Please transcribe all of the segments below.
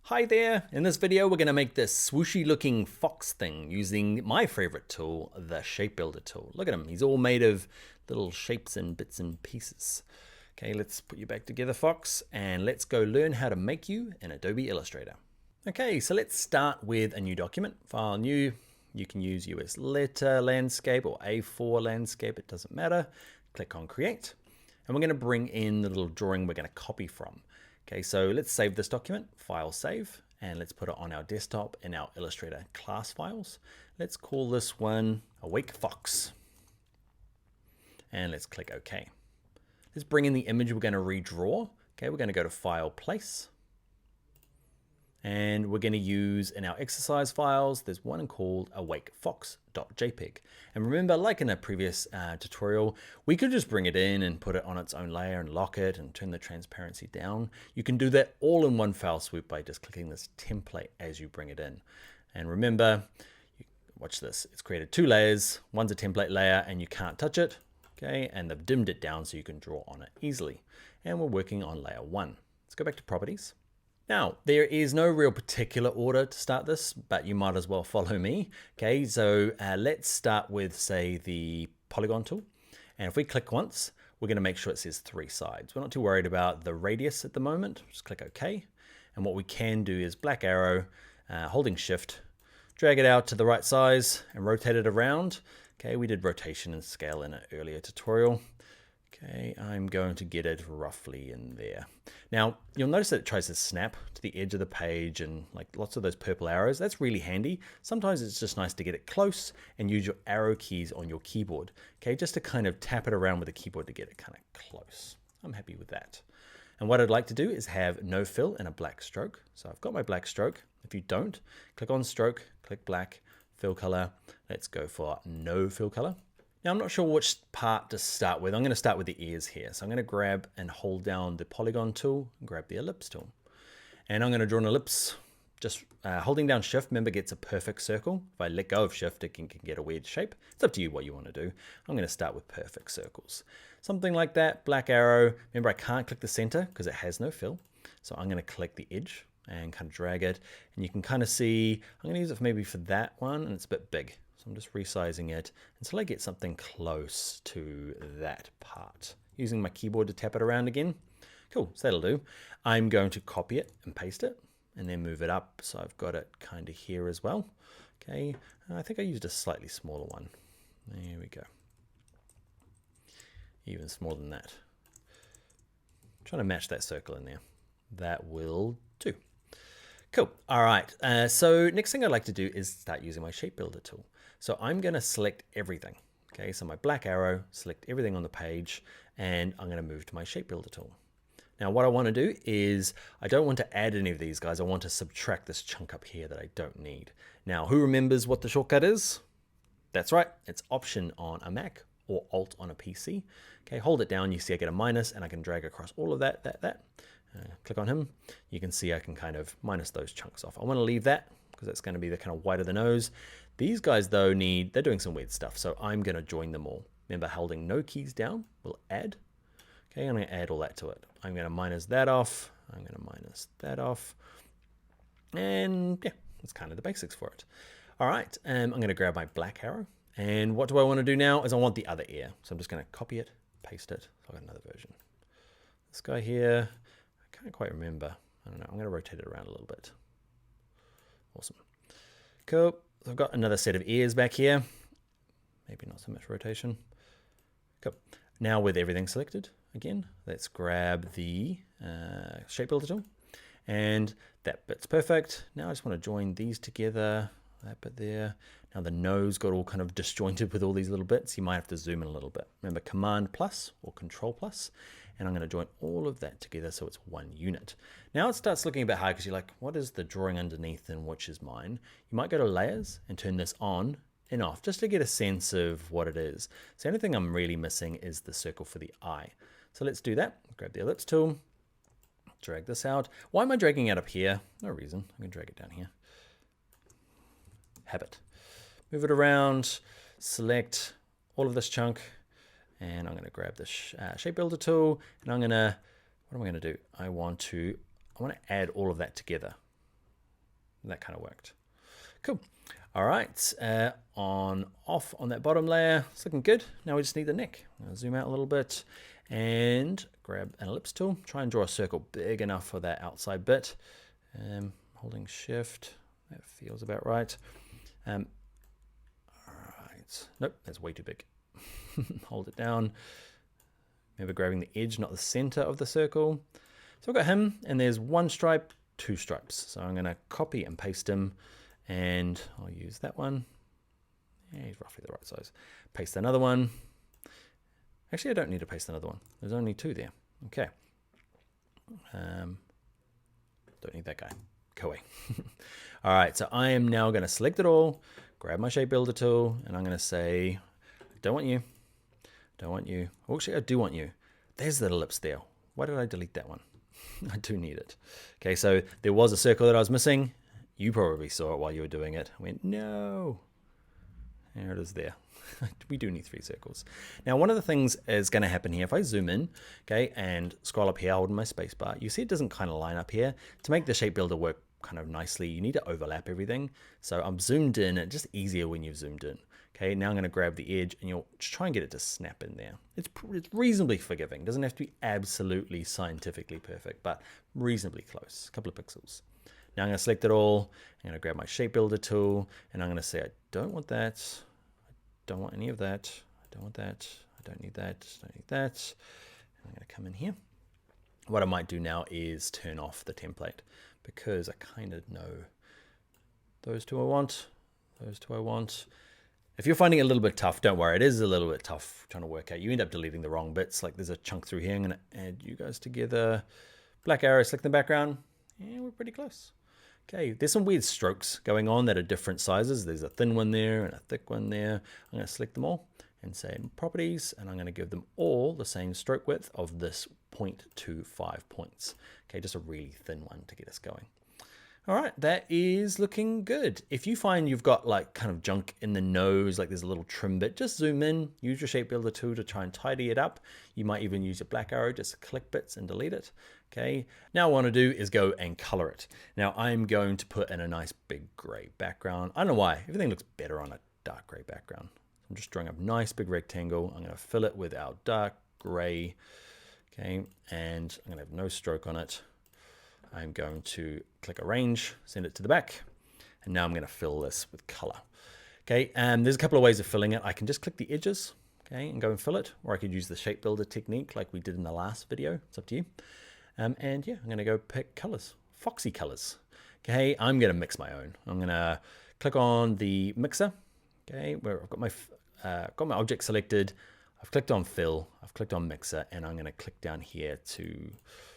Hi there! In this video we're going to make this swooshy looking fox thing using my favorite tool, the Shape Builder tool. Look at him, he's all made of little shapes and bits and pieces. Okay, let's put you back together, Fox, and let's go learn how to make you in Adobe Illustrator. Okay, so let's start with a new document. File new, you can use US letter landscape or A4 landscape, it doesn't matter. Click on create, and we're going to bring in the little drawing we're going to copy from. Okay, so let's save this document, file save, and let's put it on our desktop in our Illustrator class files. Let's call this one Awake Fox. And let's click OK. Let's bring in the image we're going to redraw. Okay, we're going to go to File, Place. And we're going to use in our exercise files, there's one called awakefox.jpg. And remember, like in a previous tutorial, we could just bring it in and put it on its own layer and lock it and turn the transparency down. You can do that all in one fell swoop by just clicking this template as you bring it in. And remember, watch this, it's created two layers. One's a template layer and you can't touch it. Okay, and they've dimmed it down so you can draw on it easily. And we're working on layer one. Let's go back to properties. Now, there is no real particular order to start this, but you might as well follow me. Okay, so let's start with, say, the polygon tool. And if we click once, we're going to make sure it says 3 sides. We're not too worried about the radius at the moment. Just click OK. And what we can do is black arrow, holding shift, drag it out to the right size and rotate it around. Okay, we did rotation and scale in an earlier tutorial. Okay, I'm going to get it roughly in there. Now, you'll notice that it tries to snap to the edge of the page and like lots of those purple arrows. That's really handy. Sometimes it's just nice to get it close and use your arrow keys on your keyboard. Okay, just to kind of tap it around with the keyboard to get it kind of close. I'm happy with that. And what I'd like to do is have no fill and a black stroke. So I've got my black stroke. If you don't, click on stroke, click black, fill color. Let's go for no fill color. Now, I'm not sure which part to start with. I'm going to start with the ears here. So I'm going to grab and hold down the polygon tool, and grab the ellipse tool. And I'm going to draw an ellipse, just holding down shift, remember, gets a perfect circle. If I let go of shift, it can get a weird shape. It's up to you what you want to do. I'm going to start with perfect circles. Something like that, black arrow. Remember, I can't click the center because it has no fill. So I'm going to click the edge and kind of drag it. And you can kind of see, I'm going to use it for maybe for that one, and it's a bit big. So I'm just resizing it until I get something close to that part. Using my keyboard to tap it around again. Cool, so that'll do. I'm going to copy it and paste it and then move it up. So I've got it kind of here as well. Okay, I think I used a slightly smaller one. There we go. Even smaller than that. I'm trying to match that circle in there. That will do. Cool. All right. So next thing I'd like to do is start using my Shape Builder tool. So I'm going to select everything. Okay. So my black arrow, select everything on the page, and I'm going to move to my Shape Builder tool. Now what I want to do is I don't want to add any of these guys. I want to subtract this chunk up here that I don't need. Now, who remembers what the shortcut is? That's right. It's Option on a Mac or Alt on a PC. Okay. Hold it down. You see I get a minus and I can drag across all of that. Click on him. You can see I can kind of minus those chunks off. I want to leave that because that's going to be the kind of white of the nose. These guys though they're doing some weird stuff. So I'm going to join them all. Remember, holding no keys down will add. Okay, I'm going to add all that to it. I'm going to minus that off. I'm going to minus that off. And yeah, that's kind of the basics for it. All right, I'm going to grab my black arrow. And what do I want to do now is I want the other ear. So I'm just going to copy it, paste it. So I've got another version. This guy here, I can't quite remember. I don't know. I'm going to rotate it around a little bit. Awesome. Cool. So I've got another set of ears back here. Maybe not so much rotation. Cool. Now with everything selected, again, let's grab the Shape Builder tool. And that bit's perfect. Now I just want to join these together. That bit there. Now the nose got all kind of disjointed with all these little bits. You might have to zoom in a little bit. Remember, Command plus or Control plus. And I'm going to join all of that together so it's one unit. Now it starts looking a bit hard because you're like, what is the drawing underneath and which is mine? You might go to layers and turn this on and off just to get a sense of what it is. So the only thing I'm really missing is the circle for the eye. So let's do that. Grab the ellipse tool, drag this out. Why am I dragging it up here? No reason. I'm going to drag it down here. Habit. Move it around, select all of this chunk, and I'm going to grab this Shape Builder tool, and I'm going to, what am I going to do? I want to add all of that together. that kind of worked. Cool. All right, off on that bottom layer, it's looking good. Now we just need the neck. I'll zoom out a little bit and grab an ellipse tool. Try and draw a circle big enough for that outside bit. Holding shift, that feels about right. All right, nope, that's way too big. Hold it down. Remember grabbing the edge, not the center of the circle. So I've got him, and there's one stripe, two stripes. So I'm gonna copy and paste him, and I'll use that one. Yeah, he's roughly the right size. Paste another one. Actually, I don't need to paste another one. There's only two there. Okay. Don't need that guy. Go away. All right, so I am now gonna select it all, grab my shape builder tool, and I'm gonna say, don't want you, don't want you. Oh, actually, I do want you. There's the ellipse there. Why did I delete that one? I do need it. Okay, so there was a circle that I was missing. You probably saw it while you were doing it. I went, no. There it is there. We do need 3 circles. Now, one of the things is going to happen here, if I zoom in, okay, and scroll up here, holding my space bar, you see it doesn't kind of line up here. To make the shape builder work kind of nicely, you need to overlap everything. So I'm zoomed in, and it's just easier when you've zoomed in. Okay, now I'm going to grab the edge, and you'll just try and get it to snap in there. It's reasonably forgiving. It doesn't have to be absolutely scientifically perfect, but reasonably close, a couple of pixels. Now I'm going to select it all. I'm going to grab my shape builder tool, and I'm going to say, I don't want that. I don't want any of that. I don't want that. I don't need that. I don't need that. And I'm going to come in here. What I might do now is turn off the template, because I kind of know those two I want. Those two I want. If you're finding it a little bit tough, don't worry. It is a little bit tough trying to work out. You end up deleting the wrong bits. Like there's a chunk through here. I'm going to add you guys together. Black arrow, select the background. Yeah, we're pretty close. Okay, there's some weird strokes going on that are different sizes. There's a thin one there and a thick one there. I'm going to select them all and say properties, and I'm going to give them all the same stroke width of this 0.25 points. Okay, just a really thin one to get us going. All right, that is looking good. If you find you've got like kind of junk in the nose, like there's a little trim bit, just zoom in, use your shape builder tool to try and tidy it up. You might even use your black arrow just to click bits and delete it. Okay, now what I want to do is go and color it. Now I'm going to put in a nice big gray background. I don't know why, everything looks better on a dark gray background. I'm just drawing a nice big rectangle. I'm going to fill it with our dark gray. Okay, and I'm going to have no stroke on it. I'm going to click arrange, send it to the back, and now I'm going to fill this with color. Okay, and there's a couple of ways of filling it. I can just click the edges, okay, and go and fill it, or I could use the shape builder technique like we did in the last video. It's up to you. And yeah, I'm going to go pick colors, foxy colors. Okay, I'm going to mix my own. I'm going to click on the mixer, okay, where I've got my object selected. I've clicked on fill, I've clicked on mixer, and I'm going to click down here to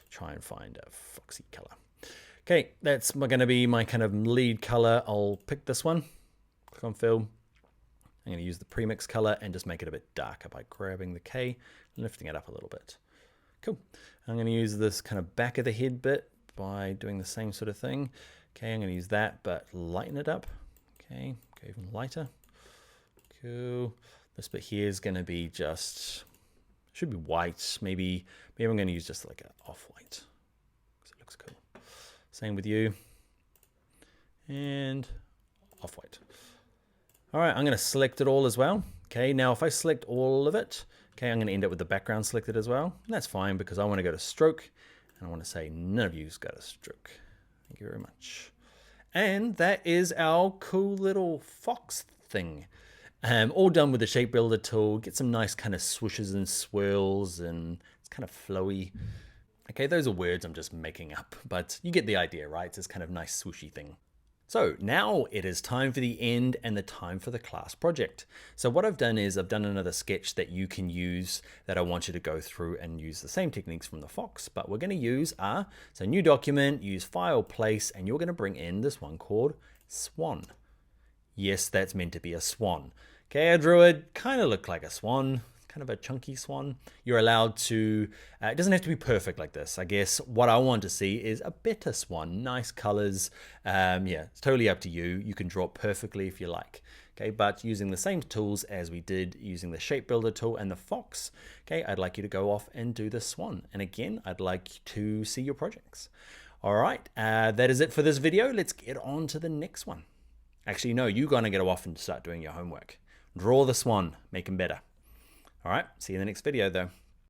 try and find a foxy color. Okay, that's going to be my kind of lead color. I'll pick this one, click on fill. I'm going to use the premix color and just make it a bit darker by grabbing the K and lifting it up a little bit. Cool. I'm going to use this kind of back of the head bit by doing the same sort of thing. Okay, I'm going to use that, but lighten it up. Okay, go even lighter. Cool. This bit here is going to be just, should be white. Maybe I'm going to use just like an off-white because it looks cool. Same with you. And off-white. All right, I'm going to select it all as well. Okay, now if I select all of it, okay, I'm going to end up with the background selected as well. And that's fine because I want to go to stroke and I want to say none of you's got a stroke. Thank you very much. And that is our cool little fox thing. All done with the shape builder tool. Get some nice kind of swooshes and swirls, and it's kind of flowy. Okay, those are words I'm just making up, but you get the idea, right? It's this kind of nice swooshy thing. So now it is time for the end and the time for the class project. So what I've done is I've done another sketch that you can use that I want you to go through and use the same techniques from the fox, but we're going to use so new document, use file, place, and you're going to bring in this one called swan. Yes, that's meant to be a swan. Okay, I drew it, kind of looked like a swan, kind of a chunky swan. You're allowed to, it doesn't have to be perfect like this. I guess what I want to see is a better swan, nice colors. Yeah, it's totally up to you. You can draw it perfectly if you like. Okay, but using the same tools as we did using the shape builder tool and the fox, okay, I'd like you to go off and do the swan. And again, I'd like to see your projects. All right, that is it for this video. Let's get on to the next one. Actually, no, you're gonna go off and start doing your homework. Draw the swan, make him better. All right, see you in the next video though.